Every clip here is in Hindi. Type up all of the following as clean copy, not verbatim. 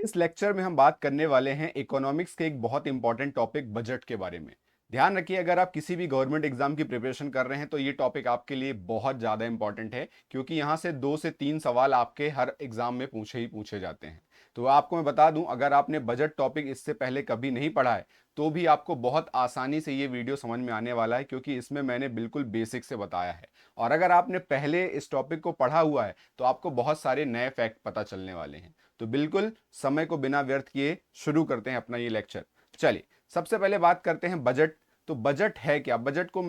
इस लेक्चर में हम बात करने वाले हैं इकोनॉमिक्स के एक बहुत इंपॉर्टेंट टॉपिक बजट के बारे में। ध्यान रखिए, अगर आप किसी भी गवर्नमेंट एग्जाम की प्रिपरेशन कर रहे हैं तो ये टॉपिक आपके लिए बहुत ज़्यादा इंपॉर्टेंट है, क्योंकि यहाँ से 2 से 3 सवाल आपके हर एग्जाम में पूछे ही पूछे जाते हैं। तो आपको मैं बता दूं, अगर आपने बजट टॉपिक इससे पहले कभी नहीं पढ़ा है तो भी आपको बहुत आसानी से ये वीडियो समझ में आने वाला है, क्योंकि इसमें मैंने बिल्कुल बेसिक से बताया है। और अगर आपने पहले इस टॉपिक को पढ़ा हुआ है तो आपको बहुत सारे नए फैक्ट पता चलने वाले हैं। तो बिल्कुल समय को बिना व्यर्थ किए शुरू करते हैं अपना ये लेक्चर। चलिए, सबसे पहले बात करते हैं बजट। तो बजट है क्या? बजट को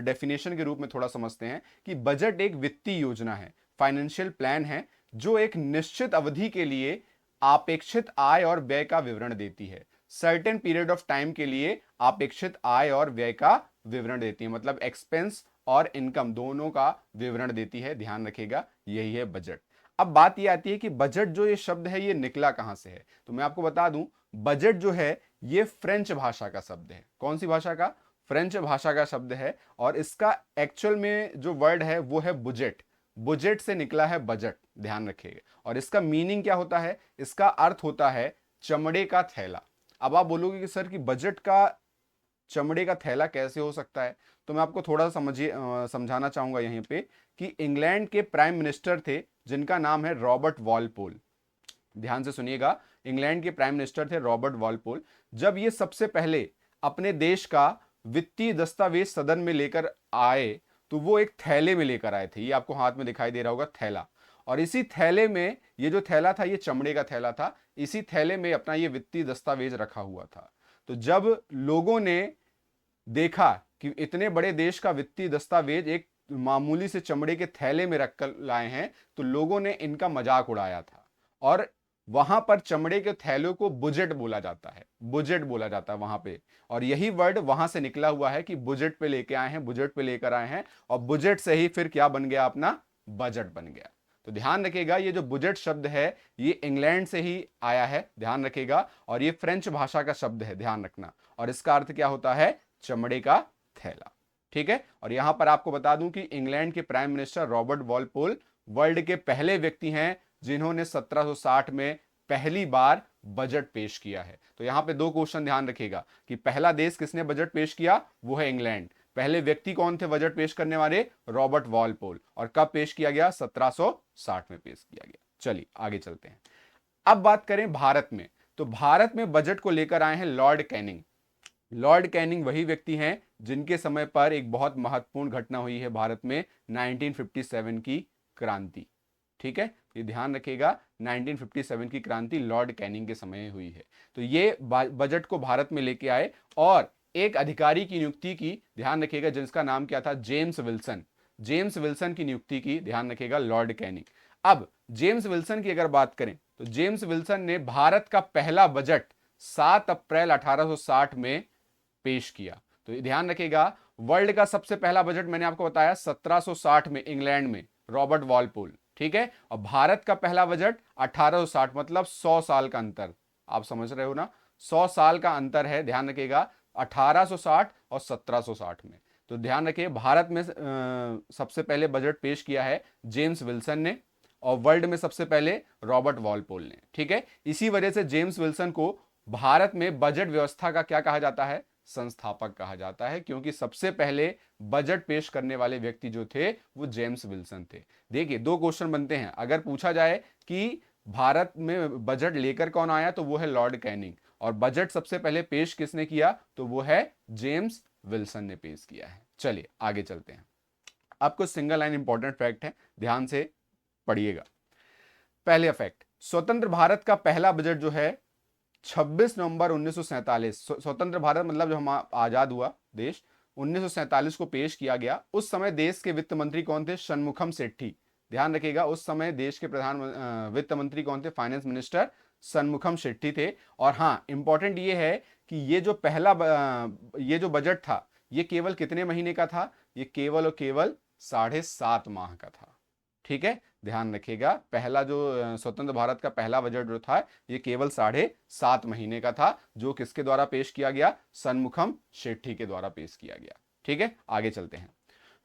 डेफिनेशन के रूप में थोड़ा समझते हैं कि बजट एक वित्तीय योजना है, फाइनेंशियल प्लान है, जो एक निश्चित अवधि के लिए अपेक्षित आय और व्यय का विवरण देती है। सर्टेन पीरियड ऑफ टाइम के लिए अपेक्षित आय और व्यय का विवरण देती है, मतलब एक्सपेंस और इनकम दोनों का विवरण देती है। ध्यान रखिएगा, यही है बजट। अब बात ये आती है कि बजट जो ये शब्द है ये निकला कहां से है। तो मैं आपको बता दूं, बजट जो है ये फ्रेंच भाषा का शब्द है। कौन सी भाषा का? फ्रेंच भाषा का शब्द है। और इसका एक्चुअल में जो वर्ड है वो है बुजेट। बुजेट से निकला है बजट, ध्यान रखिएगा। और इसका मीनिंग क्या होता है? इसका अर्थ होता है चमड़े का थैला। अब आप बोलोगे कि सर कि बजट का चमड़े का थैला कैसे हो सकता है? तो मैं आपको थोड़ा समझाना चाहूंगा यहीं पे कि इंग्लैंड के प्राइम मिनिस्टर थे जिनका नाम है रॉबर्ट वॉलपोल। ध्यान से सुनिएगा, इंग्लैंड के प्राइम मिनिस्टर थे रॉबर्ट वॉलपोल। जब ये सबसे पहले अपने देश का वित्तीय दस्तावेज सदन में लेकर आए तो वो एक थैले में लेकर आए थे। ये आपको हाथ में दिखाई दे रहा होगा, थैला। और इसी थैले में, ये जो थैला था ये चमड़े का थैला था, इसी थैले में अपना ये वित्तीय दस्तावेज रखा हुआ था। तो जब लोगों ने देखा कि इतने बड़े देश का वित्तीय दस्तावेज एक मामूली से चमड़े के थैले में रखकर लाए हैं, तो लोगों ने इनका मजाक उड़ाया था। और वहां पर चमड़े के थैलों को बुजेट बोला जाता है, बुजेट बोला जाता है वहां पे। और यही वर्ड वहां से निकला हुआ है कि बुजेट पे लेके आए हैं, बुजेट पे लेकर आए हैं। और बुजेट से ही फिर क्या बन गया? अपना बजट बन गया। तो ध्यान रखिएगा, ये जो बुजेट शब्द है ये इंग्लैंड से ही आया है, ध्यान रखिएगा। और ये फ्रेंच भाषा का शब्द है, ध्यान रखना। और इसका अर्थ क्या होता है? चमड़े का थैला। ठीक है। और यहां पर आपको बता दूं कि इंग्लैंड के prime minister Robert Walpole world के पहले व्यक्ति हैं जिन्होंने 1760 में पहली बार बजट पेश किया है। तो यहां पे 2 क्वेश्चन ध्यान रखिएगा कि पहला देश किसने बजट पेश किया? वो है इंग्लैंड। पहले व्यक्ति कौन थे बजट पेश करने वाले? Robert Walpole. और कब पेश किया गया? 1760 में पेश किया गया। चलिए आगे चलते हैं। अब बात करें भारत में, तो भारत में बजट को लेकर आए हैं लॉर्ड कैनिंग। लॉर्ड कैनिंग वही व्यक्ति हैं जिनके समय पर एक बहुत महत्वपूर्ण घटना हुई है भारत में, 1957 की क्रांति। ठीक है, ये ध्यान रखिएगा, 1957 की क्रांति लॉर्ड कैनिंग के समय हुई है। तो ये बजट को भारत में लेके आए और एक अधिकारी की नियुक्ति की, ध्यान रखिएगा, जिसका नाम क्या था? James Wilson. जेम्स विल्सन की नियुक्ति की, ध्यान रखिएगा, लॉर्ड कैनिंग। अब जेम्स विल्सन की अगर बात करें तो जेम्स विल्सन ने भारत का पहला बजट 7 अप्रैल 1860 में पेश किया। तो ध्यान रखिएगा, वर्ल्ड का सबसे पहला बजट मैंने आपको बताया 1760 में इंग्लैंड में, रॉबर्ट वॉलपोल। ठीक है। और भारत का पहला बजट 1860, मतलब 100 साल का अंतर। आप समझ रहे हो ना, 100 साल का अंतर है, ध्यान रखिएगा, 1860 और 1760 में। तो ध्यान रखिए, भारत में सबसे पहले बजट पेश किया है जेम्स विल्सन ने, और वर्ल्ड में सबसे पहले रॉबर्ट वॉलपोल ने। ठीक है। इसी वजह से जेम्स विल्सन को भारत में बजट व्यवस्था का क्या कहा जाता है? संस्थापक कहा जाता है, क्योंकि सबसे पहले बजट पेश करने वाले व्यक्ति जो थे वो जेम्स विल्सन थे। देखिए, 2 क्वेश्चन बनते हैं। अगर पूछा जाए कि भारत में बजट लेकर कौन आया, तो वो है लॉर्ड कैनिंग। और बजट सबसे पहले पेश किसने किया? तो वो है जेम्स विल्सन ने पेश किया है। चलिए आगे चलते हैं। अब कुछ सिंगल लाइन इंपॉर्टेंट फैक्ट है, ध्यान से पढ़िएगा। पहले फैक्ट, स्वतंत्र भारत का पहला बजट जो है 26 नवंबर 1947, स्वतंत्र भारत मतलब जो हम आजाद हुआ देश, 1947 को पेश किया गया। उस समय देश के वित्त मंत्री कौन थे? षणमुखम सेठी। ध्यान रखिएगा, उस समय देश के प्रधान वित्त मंत्री कौन थे? फाइनेंस मिनिस्टर षणमुखम शेट्टी थे। और हाँ, इंपॉर्टेंट ये है कि ये जो पहला ये जो बजट था ये केवल कितने महीने का था? ये केवल और केवल 7.5 माह का था। ठीक है, ध्यान रखिएगा, पहला जो स्वतंत्र भारत का पहला बजट जो था ये केवल 7.5 महीने का था, जो किसके द्वारा पेश किया गया? षणमुखम शेट्टी के द्वारा पेश किया गया। ठीक है, आगे चलते हैं।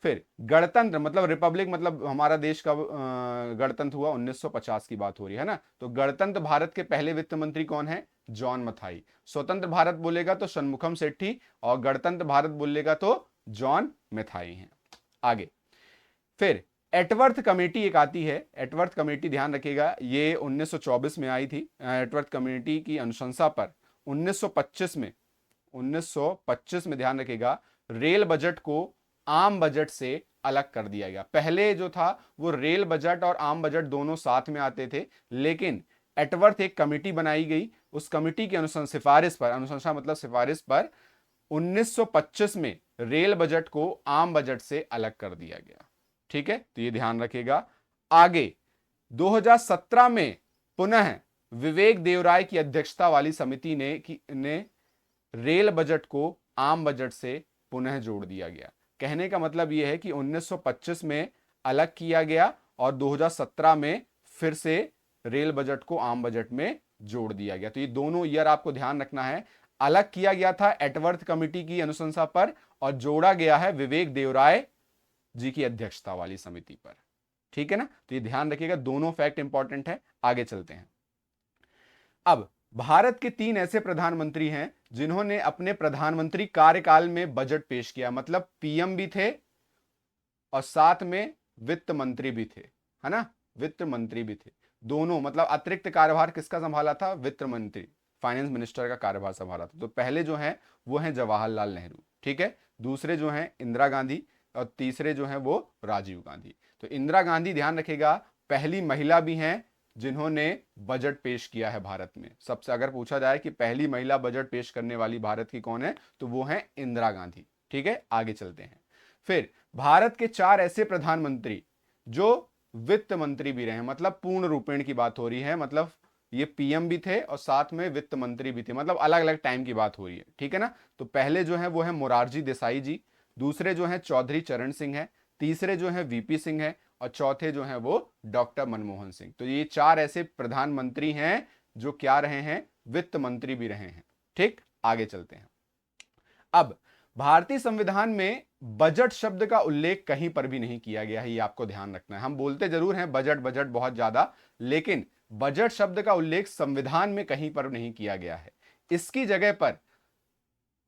फिर गणतंत्र मतलब रिपब्लिक, मतलब हमारा देश का गणतंत्र हुआ 1950 की बात हो रही है ना, तो गणतंत्र भारत के पहले वित्त मंत्री कौन है? जॉन मथाई। स्वतंत्र भारत बोलेगा तो शनमुखम सेठी, और गणतंत्र भारत बोलेगा तो जॉन मथाई हैं। आगे फिर एटवर्थ कमेटी एक आती है। एटवर्थ कमेटी ध्यान रखिएगा ये 1924 में आई थी। एटवर्थ कमेटी की अनुशंसा पर 1925 में ध्यान रखिएगा रेल बजट को आम बजट से अलग कर दिया गया। पहले जो था वो रेल बजट और आम बजट दोनों साथ में आते थे, लेकिन एटवर्थ एक कमेटी बनाई गई, उस कमेटी की सिफारिश पर, अनुशंसा मतलब सिफारिश पर 1925 में रेल बजट को आम बजट से अलग कर दिया गया। ठीक है, तो ये ध्यान रखिएगा। आगे 2017 में पुनः विवेक देवराय की अध्यक्षता वाली समिति ने रेल बजट को आम बजट से पुनः जोड़ दिया गया। कहने का मतलब यह है कि 1925 में अलग किया गया और 2017 में फिर से रेल बजट को आम बजट में जोड़ दिया गया। तो ये दोनों ईयर आपको ध्यान रखना है। अलग किया गया था एटवर्थ कमेटी की अनुशंसा पर और जोड़ा गया है विवेक देवराय जी की अध्यक्षता वाली समिति पर। ठीक है ना, तो ये ध्यान रखिएगा, दोनों फैक्ट इंपॉर्टेंट है। आगे चलते हैं। अब भारत के 3 ऐसे प्रधानमंत्री हैं जिन्होंने अपने प्रधानमंत्री कार्यकाल में बजट पेश किया, मतलब पीएम भी थे और साथ में वित्त मंत्री भी थे, है ना, वित्त मंत्री भी थे दोनों। मतलब अतिरिक्त कार्यभार किसका संभाला था? वित्त मंत्री, फाइनेंस मिनिस्टर का कार्यभार संभाला था। तो पहले जो है वो है जवाहरलाल नेहरू, ठीक है, दूसरे जो हैं इंदिरा गांधी और तीसरे जो हैं वो राजीव गांधी। तो इंदिरा गांधी ध्यान रखेगा पहली महिला भी हैं जिन्होंने बजट पेश किया है भारत में। सबसे अगर पूछा जाए कि पहली महिला बजट पेश करने वाली भारत की कौन है, तो वो है इंदिरा गांधी। ठीक है, आगे चलते हैं। फिर भारत के 4 ऐसे प्रधानमंत्री जो वित्त मंत्री भी रहे, मतलब पूर्ण रूपेण की बात हो रही है, मतलब ये पीएम भी थे और साथ में वित्त मंत्री भी थे, मतलब अलग अलग टाइम की बात हो रही है। ठीक है ना, तो पहले जो है वो है मोरारजी देसाई जी, दूसरे जो है चौधरी चरण सिंह है, तीसरे जो है वीपी सिंह है और चौथे जो है वो डॉक्टर मनमोहन सिंह। तो ये 4 ऐसे प्रधानमंत्री हैं जो क्या रहे हैं? वित्त मंत्री भी रहे हैं। ठीक, आगे चलते हैं। अब भारतीय संविधान में बजट शब्द का उल्लेख कहीं पर भी नहीं किया गया है, ये आपको ध्यान रखना है। हम बोलते जरूर हैं बजट बजट बहुत ज्यादा, लेकिन बजट शब्द का उल्लेख संविधान में कहीं पर नहीं किया गया है। इसकी जगह पर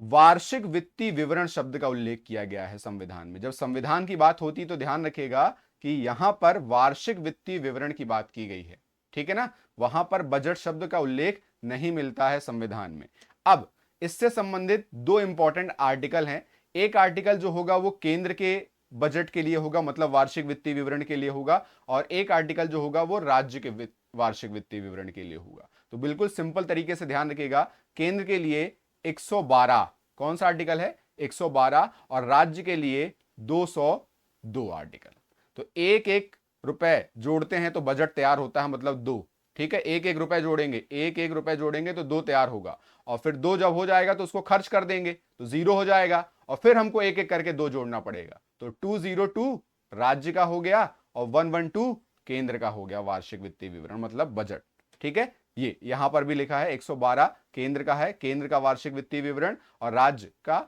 वार्षिक वित्तीय विवरण शब्द का उल्लेख किया गया है संविधान में। जब संविधान की बात होती तो ध्यान रखिएगा कि यहां पर वार्षिक वित्तीय विवरण की बात की गई है। ठीक है ना, वहां पर बजट शब्द का उल्लेख नहीं मिलता है संविधान में। अब इससे संबंधित 2 इंपॉर्टेंट आर्टिकल हैं। एक आर्टिकल जो होगा वो केंद्र के बजट के लिए होगा, मतलब वार्षिक वित्तीय विवरण के लिए होगा, और एक आर्टिकल जो होगा वो राज्य के वार्षिक वित्तीय विवरण के लिए होगा। तो बिल्कुल सिंपल तरीके से ध्यान रखिएगा, केंद्र के लिए 112 कौन सा आर्टिकल है? 112, और राज्य के लिए 202 आर्टिकल। तो एक एक रुपए जोड़ते हैं तो बजट तैयार होता है, मतलब 2। ठीक है, एक एक रुपए जोड़ेंगे, एक एक रुपए जोड़ेंगे तो 2 तैयार होगा, और फिर 2 जब हो जाएगा तो उसको खर्च कर देंगे तो 0 हो जाएगा, और फिर हमको एक एक करके 2 जोड़ना पड़ेगा। तो 202 राज्य का हो गया और 112 केंद्र का हो गया वार्षिक वित्तीय विवरण, मतलब बजट। ठीक है, ये यहां पर भी लिखा है 112 केंद्र का है, केंद्र का वार्षिक वित्तीय विवरण, और राज्य का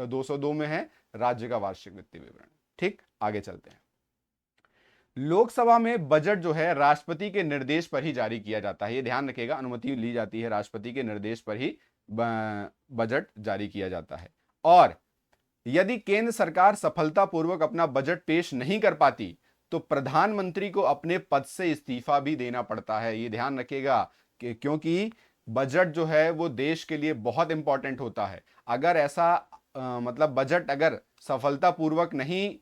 202 में है राज्य का वार्षिक वित्तीय विवरण। ठीक, आगे चलते हैं। लोकसभा में बजट जो है राष्ट्रपति के निर्देश पर ही जारी किया जाता है, ये ध्यान रखिएगा, अनुमति ली जाती है राष्ट्रपति के निर्देश पर ही बजट जारी किया जाता है। और यदि केंद्र सरकार सफलतापूर्वक अपना बजट पेश नहीं कर पाती तो प्रधानमंत्री को अपने पद से इस्तीफा भी देना पड़ता है। ये ध्यान रखिएगा कि क्योंकि बजट जो है वो देश के लिए बहुत इंपॉर्टेंट होता है। अगर ऐसा मतलब बजट अगर सफलतापूर्वक नहीं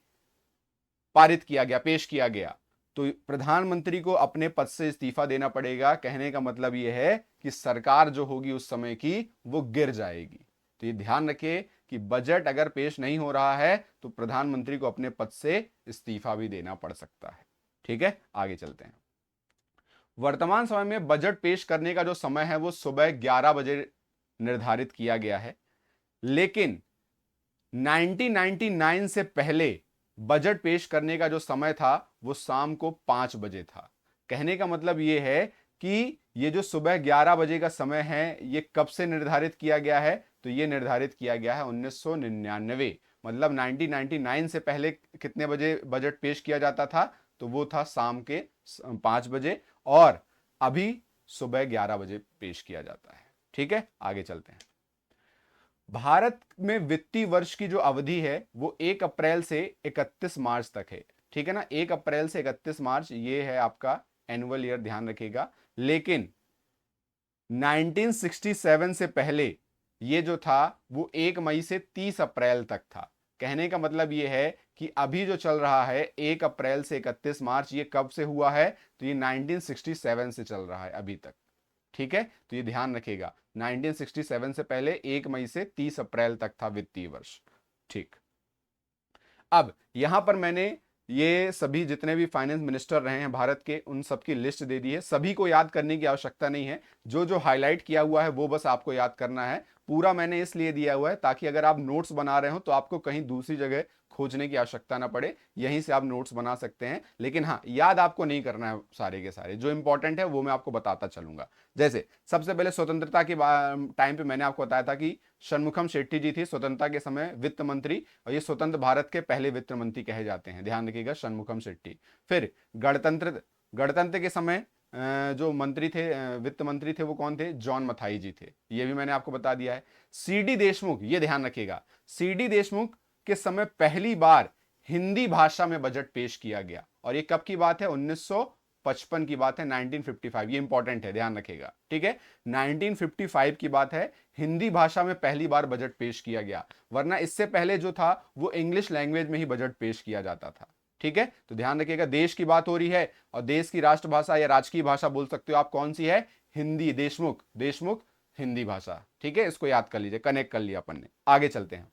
पारित किया गया, पेश किया गया, तो प्रधानमंत्री को अपने पद से इस्तीफा देना पड़ेगा। कहने का मतलब यह है कि सरकार जो होगी उस समय की वो गिर जाएगी। तो ये ध्यान रखिए कि बजट अगर पेश नहीं हो रहा है तो प्रधानमंत्री को अपने पद से इस्तीफा भी देना पड़ सकता है। ठीक है, आगे चलते हैं। वर्तमान समय में बजट पेश करने का जो समय है वो सुबह 11 बजे निर्धारित किया गया है, लेकिन 1999 से पहले बजट पेश करने का जो समय था वो शाम को 5 बजे था। कहने का मतलब ये है कि ये जो सुबह 11 बजे का समय है ये कब से निर्धारित किया गया है? तो ये निर्धारित किया गया है 1999 मतलब 1999 से पहले कितने बजे बजट पेश किया जाता था, तो वो था शाम के 5 बजे, और अभी सुबह 11 बजे पेश किया जाता है। ठीक है, आगे चलते हैं। भारत में वित्तीय वर्ष की जो अवधि है वो 1 अप्रैल से 31 मार्च तक है। ठीक है ना, 1 अप्रैल से 31 मार्च ये है आपका एनुअल ईयर, ध्यान रखिएगा। लेकिन 1967 से पहले ये जो था वो 1 मई से 30 अप्रैल तक था। कहने का मतलब ये है कि अभी जो चल रहा है 1 अप्रैल से 31 मार्च, ये कब से हुआ है, तो ये 1967 से चल रहा है अभी तक। ठीक है, तो ये ध्यान रखिएगा, 1967 से पहले 1 मई से 30 अप्रैल तक था वित्तीय वर्ष। ठीक, अब यहां पर मैंने ये सभी जितने भी फाइनेंस मिनिस्टर रहे हैं भारत के, उन सबकी लिस्ट दे दी है। सभी को याद करने की आवश्यकता नहीं है, जो जो हाईलाइट किया हुआ है वो बस आपको याद करना है। पूरा मैंने इसलिए दिया हुआ है ताकि अगर आप नोट्स बना रहे हो तो आपको कहीं दूसरी जगह खोजने की आवश्यकता ना पड़े, यहीं से आप नोट्स बना सकते हैं। लेकिन हाँ, याद आपको नहीं करना है सारे के सारे, जो इंपॉर्टेंट है वो मैं आपको बताता चलूंगा। जैसे सबसे पहले स्वतंत्रता के टाइम पे मैंने आपको बताया था कि षणमुखम शेट्टी जी थी स्वतंत्रता के समय वित्त मंत्री, और ये स्वतंत्र भारत के पहले वित्त मंत्री कहे जाते हैं, ध्यान रखिएगा, षणमुखम शेट्टी। फिर गणतंत्र गणतंत्र के समय जो मंत्री थे, वित्त मंत्री थे, वो कौन थे, जॉन मथाई जी थे, ये भी मैंने आपको बता दिया है। सीडी देशमुख, ये ध्यान रखिएगा, सीडी देशमुख के समय पहली बार हिंदी भाषा में बजट पेश किया गया, और ये कब की बात है, 1955 की बात है, 1955, ये इंपॉर्टेंट है, ध्यान रखिएगा। ठीक है, 1955 की बात है, हिंदी भाषा में पहली बार बजट पेश किया गया, वरना इससे पहले जो था वो इंग्लिश लैंग्वेज में ही बजट पेश किया जाता था। ठीक है, तो ध्यान रखिएगा, देश की बात हो रही है, और देश की राष्ट्रभाषा या राजकीय भाषा बोल सकते हो आप, कौन सी है, हिंदी। देशमुख, देशमुख हिंदी भाषा। ठीक है, इसको याद कर लीजिए, कनेक्ट कर लिया अपन ने। आगे चलते हैं।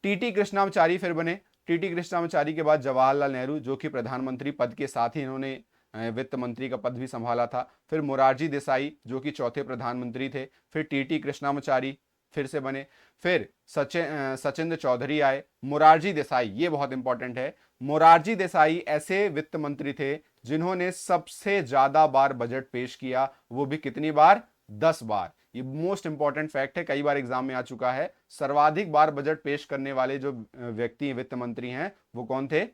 टीटी कृष्णामाचारी फिर बने। टीटी कृष्णामाचारी के बाद जवाहरलाल नेहरू, जो कि प्रधानमंत्री पद के साथ ही इन्होंने वित्त मंत्री का पद भी संभाला था। फिर मोरारजी देसाई, जो कि चौथे प्रधानमंत्री थे। फिर टीटी कृष्णामाचारी फिर से बने। फिर सचिंद्र चौधरी आए। मोरारजी देसाई, ये बहुत इंपॉर्टेंट है, मोरारजी देसाई ऐसे वित्त मंत्री थे जिन्होंने सबसे ज्यादा बार बजट पेश किया, वो भी कितनी बार, 10 बार। ये मोस्ट इंपॉर्टेंट फैक्ट है, कई बार एग्जाम में आ चुका है। सर्वाधिक बार बजट पेश करने वाले जो व्यक्ति वित्त मंत्री हैं वो कौन थे,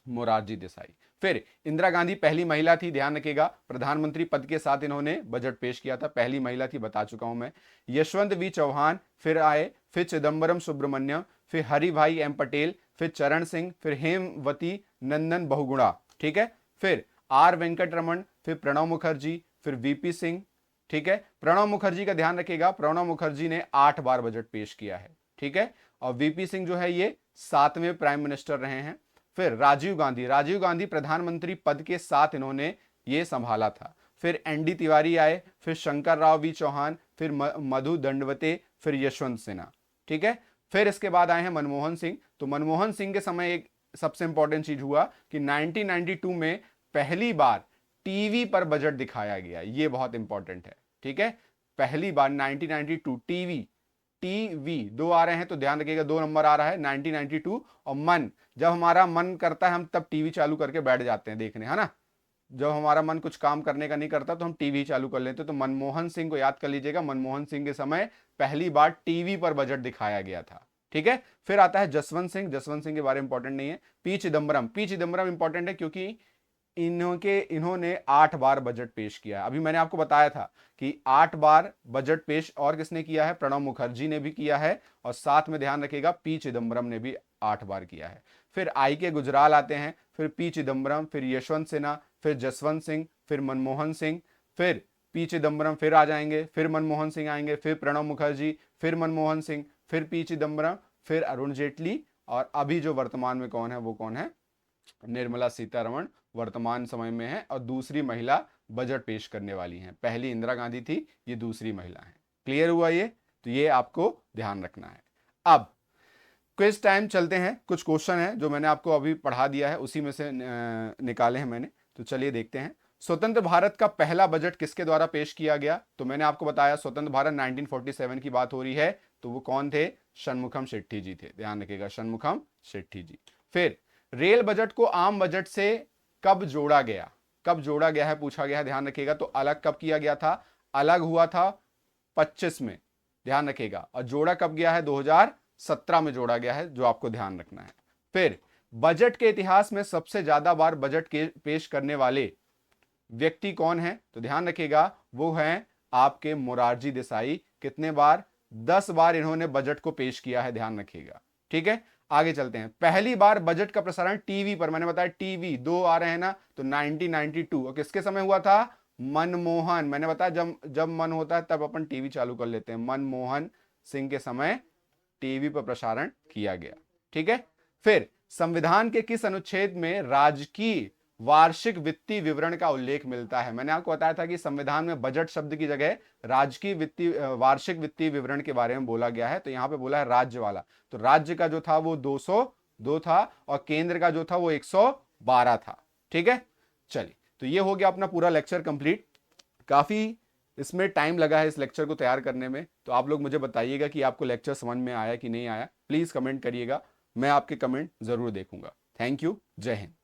मोरारजी देसाई। फिर इंदिरा गांधी पहली महिला थी, ध्यान रखिएगा, प्रधानमंत्री पद के साथ इन्होंने बजट पेश किया था, पहली महिला थी, बता चुका हूं मैं। यशवंत वी चौहान फिर आए। फिर चिदम्बरम सुब्रमण्यम, फिर हरिभाई एम पटेल, फिर चरण सिंह, फिर हेमवती नंदन बहुगुणा। ठीक है, फिर आर वेंकट रमन, फिर प्रणब मुखर्जी, फिर वीपी सिंह। ठीक है, प्रणब मुखर्जी का ध्यान रखिएगा, प्रणब मुखर्जी ने 8 बार बजट पेश किया है। ठीक है, और वीपी सिंह जो है ये 7वें प्राइम मिनिस्टर रहे हैं। फिर राजीव गांधी, राजीव गांधी प्रधानमंत्री पद के साथ इन्होंने ये संभाला था। फिर एनडी तिवारी आए, फिर शंकर राव वी चौहान, फिर मधु दंडवते, फिर यशवंत सिन्हा। ठीक है, फिर इसके बाद आए हैं मनमोहन सिंह। तो मनमोहन सिंह के समय एक सबसे इंपॉर्टेंट चीज हुआ कि 1992 में पहली बार टीवी पर बजट दिखाया गया, ये बहुत इंपॉर्टेंट है। ठीक है, पहली बार 1992 टीवी, टीवी दो आ रहे हैं तो ध्यान रखिएगा, 2 नंबर आ रहा है 1992। और मन, जब हमारा मन करता है हम तब टीवी चालू करके बैठ जाते हैं देखने, है ना, जब हमारा मन कुछ काम करने का नहीं करता तो हम टीवी चालू कर लेते। तो मनमोहन सिंह को याद कर लीजिएगा, मनमोहन सिंह के समय पहली बार टीवी पर बजट दिखाया गया था। ठीक है, फिर आता है जसवंत सिंह, जसवंत सिंह के बारे में इंपॉर्टेंट नहीं है। P Chidambaram, P Chidambaram important है क्योंकि इन्होंने 8 बार बजट पेश किया है। अभी मैंने आपको बताया था कि 8 बार बजट पेश और किसने किया है, प्रणब मुखर्जी ने भी किया है, और साथ में ध्यान रखिएगा पी चिदम्बरम ने भी 8 बार किया है। फिर आई के गुजराल आते हैं, फिर पी चिदम्बरम, फिर यशवंत सिन्हा, फिर जसवंत सिंह, फिर मनमोहन सिंह, फिर पी चिदम्बरम फिर आ जाएंगे, फिर मनमोहन सिंह आएंगे, फिर प्रणब मुखर्जी, फिर मनमोहन सिंह, फिर पी चिदम्बरम, फिर अरुण जेटली, और अभी जो वर्तमान में कौन है वो कौन है, निर्मला सीतारमण वर्तमान समय में है, और दूसरी महिला बजट पेश करने वाली हैं। पहली इंदिरा गांधी थी, ये दूसरी महिला है। क्लियर हुआ ये, तो ये आपको ध्यान रखना है। अब क्विज टाइम चलते हैं, कुछ क्वेश्चन है जो मैंने आपको अभी पढ़ा दिया है उसी में से निकाले हैं मैंने, तो चलिए देखते हैं। स्वतंत्र भारत का पहला बजट किसके द्वारा पेश किया गया, तो मैंने आपको बताया स्वतंत्र भारत 1947 की बात हो रही है, तो वो कौन थे, षणमुखम शेट्टी जी थे, ध्यान रखिएगा, षणमुखम शेट्टी जी। फिर रेल बजट को आम बजट से कब जोड़ा गया, कब जोड़ा गया है पूछा गया है, ध्यान रखिएगा। तो अलग कब किया गया था, अलग हुआ था 25 में, ध्यान रखिएगा, और जोड़ा कब गया है, 17 में जोड़ा गया है, जो आपको ध्यान रखना है। फिर बजट के इतिहास में सबसे ज्यादा बार बजट के पेश करने वाले व्यक्ति कौन है? तो ध्यान रखिएगा, वो हैं आपके मोरारजी देसाई। कितने बार? 10 बार इन्होंने बजट को पेश किया है, ध्यान रखिएगा। ठीक है, आगे चलते हैं। पहली बार बजट का प्रसारण टीवी पर, मैंने बताया टीवी 2 आ रहे हैं ना, तो 1992। और किसके समय हुआ था? मनमोहन। मैंने बताया जब जब मन होता है तब अपन टीवी चालू कर लेते हैं। मनमोहन सिंह के समय टीवी पर प्रसारण किया गया। ठीक है, फिर संविधान के किस अनुच्छेद में राजकीय वार्षिक वित्तीय विवरण का उल्लेख मिलता है? मैंने आपको बताया था कि संविधान में बजट शब्द की जगह राजकीय वित्तीय वार्षिक वित्तीय विवरण के बारे में बोला गया है, तो यहां पे बोला है राज्य वाला। तो राज्य का जो था वो 202 था और केंद्र का जो था वो 112 था। ठीक है, चलिए, तो ये हो गया अपना पूरा लेक्चर कंप्लीट। काफी इसमें टाइम लगा है इस लेक्चर को तैयार करने में, तो आप लोग मुझे बताइएगा कि आपको लेक्चर समझ में आया कि नहीं आया। प्लीज कमेंट करिएगा, मैं आपके कमेंट जरूर देखूंगा। थैंक यू, जय हिंद।